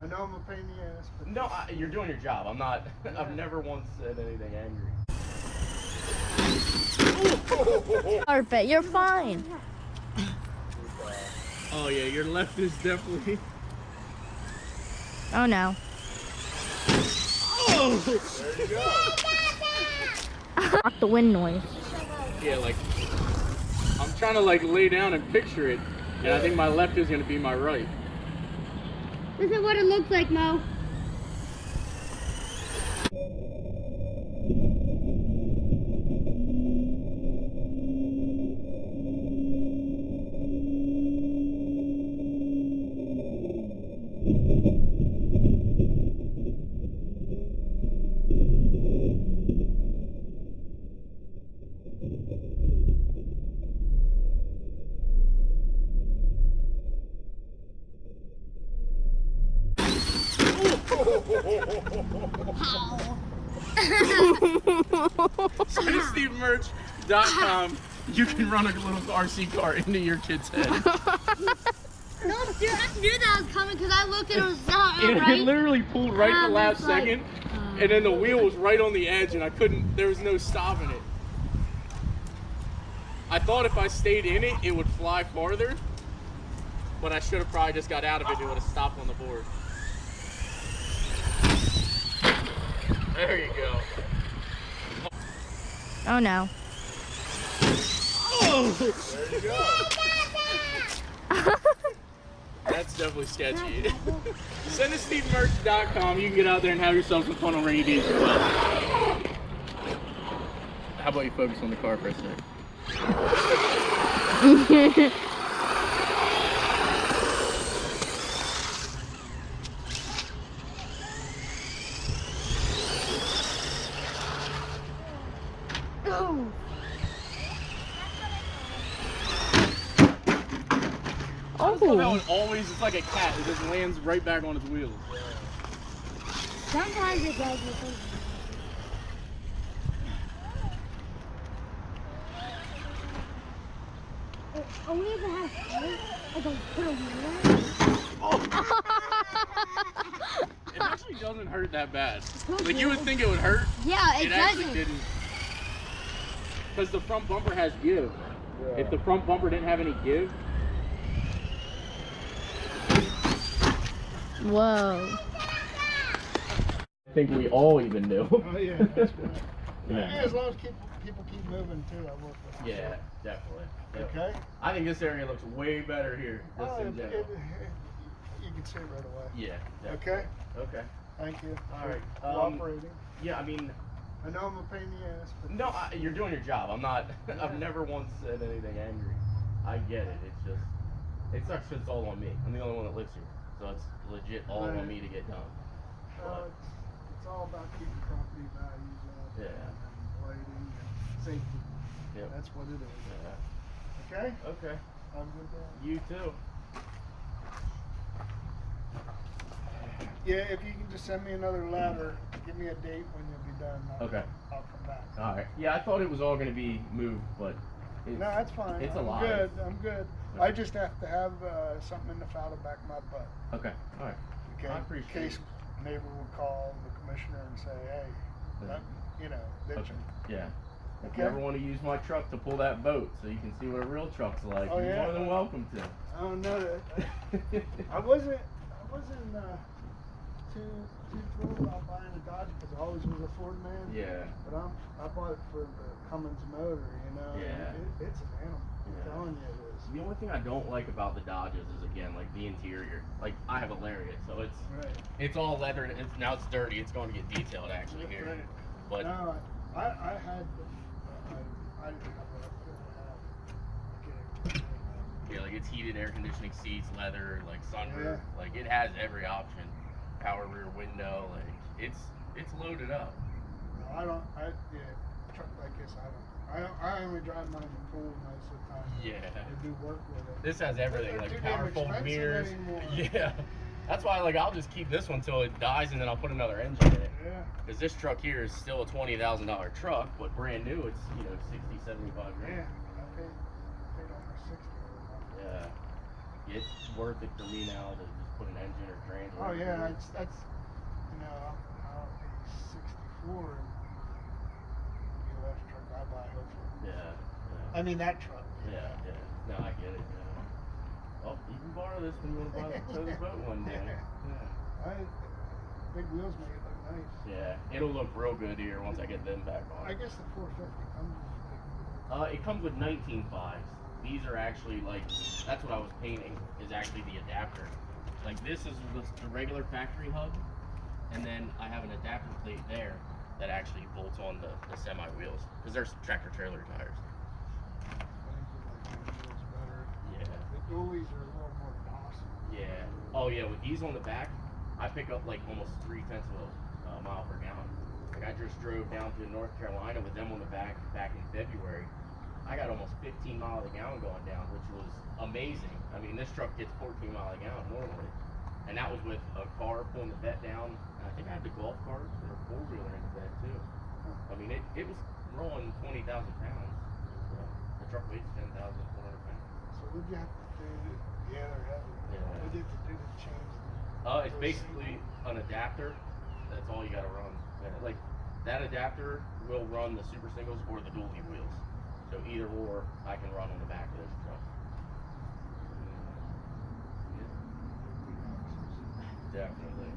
I know I'm a pain in the ass, but No, you're doing your job. I'm not. Yeah. I've never once said anything angry. Carpet, you're fine. Oh yeah, your left is definitely. Oh no. Oh! there you go. Rock the wind noise. Yeah, like I'm trying to like lay down and picture it, and I think my left is gonna be my right. This is what it looks like, Mo. SteveMerch.com. You can run a little RC car into your kid's head. No, dude, I knew that was coming because I looked and it was not It right. literally pulled right at the last it's like, second, and then the wheel was right on the edge, and I couldn't. There was no stopping it. I thought if I stayed in it, it would fly farther, but I should have probably just got out of it. It would have stopped on the board. There you go. Oh no. Oh! There you go. That's definitely sketchy. Send to SteveMerch.com. You can get out there and have yourself some fun on rainy days as well. How about you focus on the car for a sec? How it always, it's like a cat. It just lands right back on its wheels. Sometimes it does. Only if it has hair, I don't put a wheel. It actually doesn't hurt that bad. Like you would think it would hurt. Yeah, It actually didn't. Because the front bumper has give. Yeah. If the front bumper didn't have any give. Whoa. I think we all even knew. Oh yeah, that's right. Yeah. Yeah, as long as people keep moving too, I work with them. Yeah, definitely. Okay. I think this area looks way better here. Just Oh, in general. you can see it right away. Yeah. Definitely. Okay. Okay. Thank you. All right. Cooperating. Yeah, I mean, I know I'm a pain in the ass, but no, you're doing your job. I'm not. I've never once said anything angry. I get it. It's just, it sucks 'cause it's all on me. I'm the only one that lives here, so it's legit all on me to get done. it's all about keeping property values up. Yeah. And lighting and safety. Yep. That's what it is. Yeah. Okay. Okay. Have a good day. You too. Yeah, if you can just send me another letter, give me a date when you'll be done. Okay. I'll come back. All right. Yeah, I thought it was all going to be moved, but it's, No, that's fine. It's I'm alive. good. I'm good. Yeah. I just have to have something in the file to back my butt. Okay. All right. Okay. I appreciate In case it. neighbor will call the commissioner and say, hey, that, ditching. Yeah. If Okay. you ever want to use my truck to pull that boat so you can see what a real truck's like, Oh, you're yeah? more than welcome to. I don't know that. I wasn't too thrilled about buying a Dodge because I always was a Ford man. Yeah. But I bought it for the Cummins motor, Yeah. and it's an animal. Yeah. I'm telling you it is. The only thing I don't like about the Dodges is again like the interior. Like I have a Lariat, so Right. it's all leather. And now it's dirty. It's going to get detailed actually here. Right. But No, I had I didn't have what I could have. yeah, like it's heated air conditioning seats, leather, like sunroof. Yeah. Like it has every option. Power rear window. Like it's loaded up. No, truck like this I only drive mine in the pool most of the time. Yeah. I do work with it. This has everything, They're like too damn powerful expensive mirrors. anymore. Yeah. That's why like I'll just keep this one till it dies and then I'll put another engine in it. Yeah. Because this truck here is still a $20,000 truck, but brand new it's 60, 75 grand. Yeah. I paid almost 60 for it. Yeah. It's worth it for me now to just put an engine or trans. Oh yeah, that's you know, I'll be 64 and the last truck I buy, hopefully. Yeah. I mean that truck. Yeah. No, I get it. Well, you can borrow this when you want to tow the boat one day. Yeah. Big wheels make it look nice. Yeah, it'll look real good here once I get them back on. I guess the 450 comes with It comes with 19.5s. These are actually like, that's what I was painting, is actually the adapter. Like this is the regular factory hub, and then I have an adapter plate there that actually bolts on the semi wheels, because there's tractor trailer tires. Yeah. The dualies are a little more docile. Yeah. Oh yeah, with these on the back, I pick up like almost 0.3 mile per gallon. Like I just drove down to North Carolina with them on the back in February. I got almost 15 miles a gallon going down, which was amazing. I mean, this truck gets 14 miles a gallon normally. And that was with a car pulling the bed down. I think I had the golf cart or a four-wheeler in the bed too. I mean, it was rolling 20,000 pounds. So the truck weighs 10,400 pounds. So what'd you have to do? Yeah, they're heavy. Yeah. What did you have to do to change It's basically an adapter. That's all you got to run. Like that adapter will run the super singles or the dually wheels. So either or, I can run on the back of this truck. Yeah. Definitely.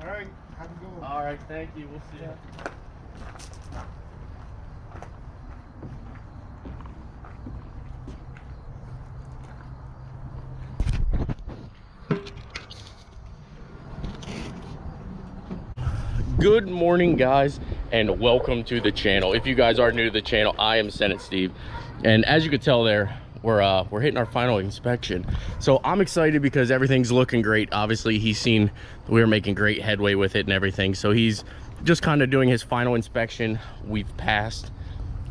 All right, have a good one. All right, thank you. We'll see you. Good morning, guys, and welcome to the channel. If you guys are new to the channel, I am Senate Steve, and as you could tell there, we're hitting our final inspection. So I'm excited because everything's looking great. Obviously, he's seen we were making great headway with it and everything, so he's just kind of doing his final inspection. We've passed.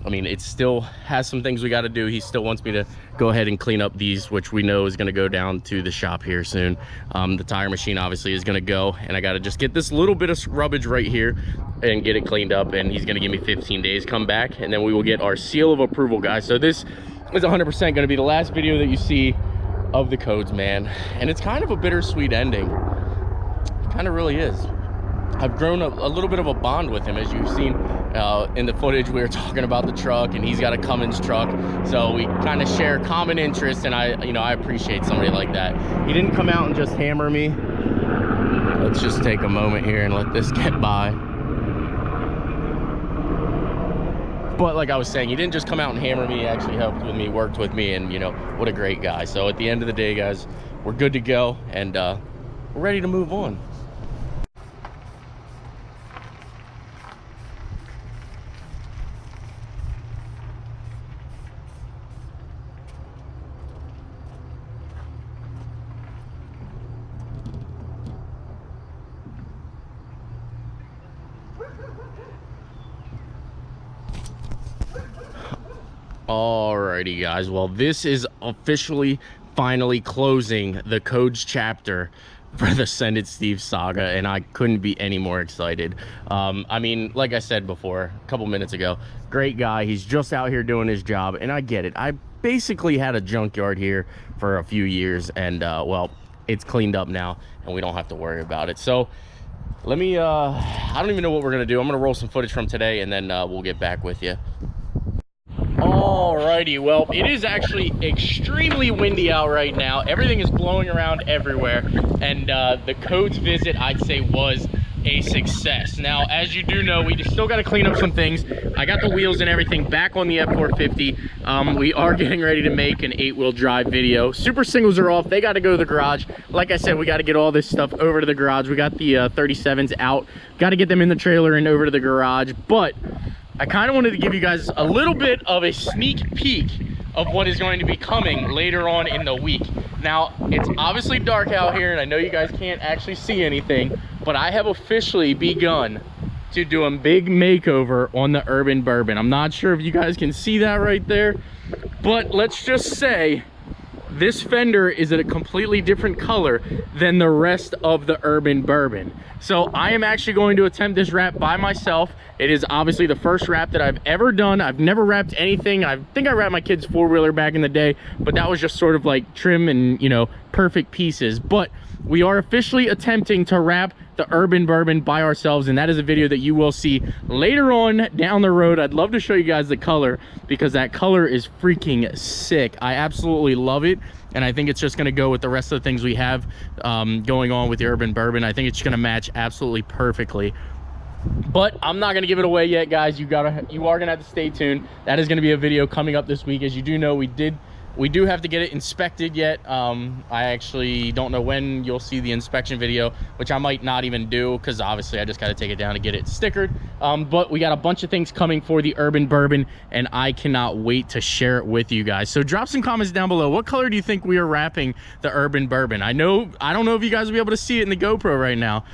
I mean, it still has some things we got to do. He still wants me to go ahead and clean up these, which we know is going to go down to the shop here soon. The tire machine obviously is going to go, and I got to just get this little bit of rubbish right here and get it cleaned up, and he's going to give me 15 days, come back, and then we will get our seal of approval, guys. So this is 100% going to be the last video that you see of the codes, man. And it's kind of a bittersweet ending. It kind of really is. I've grown a little bit of a bond with him, as you've seen in the footage. We were talking about the truck, and he's got a Cummins truck, so we kind of share common interests, and I appreciate somebody like that. He didn't come out and just hammer me. Let's just take a moment here and let this get by. But like I was saying, he didn't just come out and hammer me. He actually helped with me, worked with me, and what a great guy. So at the end of the day, guys, we're good to go, and we're ready to move on. Alrighty, guys, well, this is officially finally closing the codes chapter for the Senate Steve saga, and I couldn't be any more excited. I mean, like I said before a couple minutes ago, great guy. He's just out here doing his job, and I get it. I basically had a junkyard here for a few years, and well, it's cleaned up now and we don't have to worry about it. So let me I don't even know what we're gonna do. I'm gonna roll some footage from today, and then we'll get back with you. Alrighty, well, it is actually extremely windy out right now. Everything is blowing around everywhere, and the codes visit, I'd say, was a success. Now, as you do know, we still got to clean up some things. I got the wheels and everything back on the F450. We are getting ready to make an 8-wheel drive video. Super singles are off. They got to go to the garage. Like I said, we got to get all this stuff over to the garage. We got the 37s out. Got to get them in the trailer and over to the garage. But I kind of wanted to give you guys a little bit of a sneak peek of what is going to be coming later on in the week. Now, it's obviously dark out here, and I know you guys can't actually see anything, but I have officially begun to do a big makeover on the Urban Bourbon. I'm not sure if you guys can see that right there, but let's just say this fender is a completely different color than the rest of the Urban Bourbon. So I am actually going to attempt this wrap by myself. It is obviously the first wrap that I've ever done. I've never wrapped anything. I think I wrapped my kid's four-wheeler back in the day, but that was just sort of like trim and, you know, perfect pieces. But we are officially attempting to wrap the Urban Bourbon by ourselves, and that is a video that you will see later on down the road. I'd love to show you guys the color because that color is freaking sick. I absolutely love it, and I think it's just going to go with the rest of the things we have going on with the Urban Bourbon. I think it's going to match absolutely perfectly. But I'm not going to give it away yet, guys. You are going to have to stay tuned. That is going to be a video coming up this week. As you do know, we do have to get it inspected yet. I actually don't know when you'll see the inspection video, which I might not even do because obviously I just got to take it down to get it stickered. But we got a bunch of things coming for the Urban Bourbon, and I cannot wait to share it with you guys. So drop some comments down below. What color do you think we are wrapping the Urban Bourbon? I don't know if you guys will be able to see it in the GoPro right now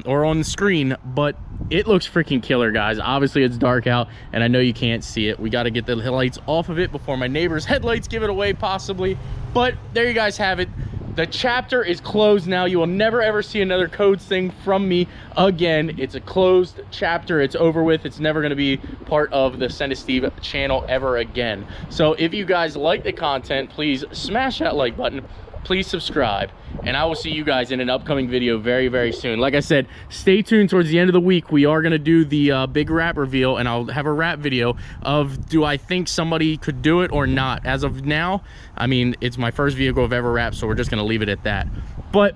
or on the screen, but it looks freaking killer, guys. Obviously it's dark out and I know you can't see it. We got to get the lights off of it before my neighbor's headlights give it away possibly. But there you guys have it. The chapter is closed now. You will never ever see another codes thing from me again. It's a closed chapter. It's over with. It's never going to be part of the Send to Steve channel ever again. So if you guys like the content, please smash that like button. Please subscribe, and I will see you guys in an upcoming video very, very soon. Like I said, stay tuned towards the end of the week. We are going to do the big wrap reveal, and I'll have a wrap video of do I think somebody could do it or not. As of now, I mean, it's my first vehicle I've ever wrapped, so we're just going to leave it at that. But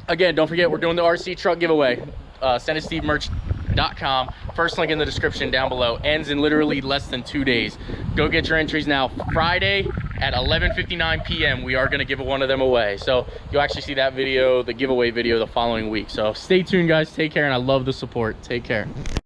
again, don't forget, we're doing the RC truck giveaway. SendToSteveMerch.com. First link in the description down below. Ends in literally less than 2 days. Go get your entries now. Friday at 11:59 p.m. we are going to give one of them away. So you'll actually see that video, the giveaway video, the following week. So stay tuned, guys. Take care, and I love the support. Take care.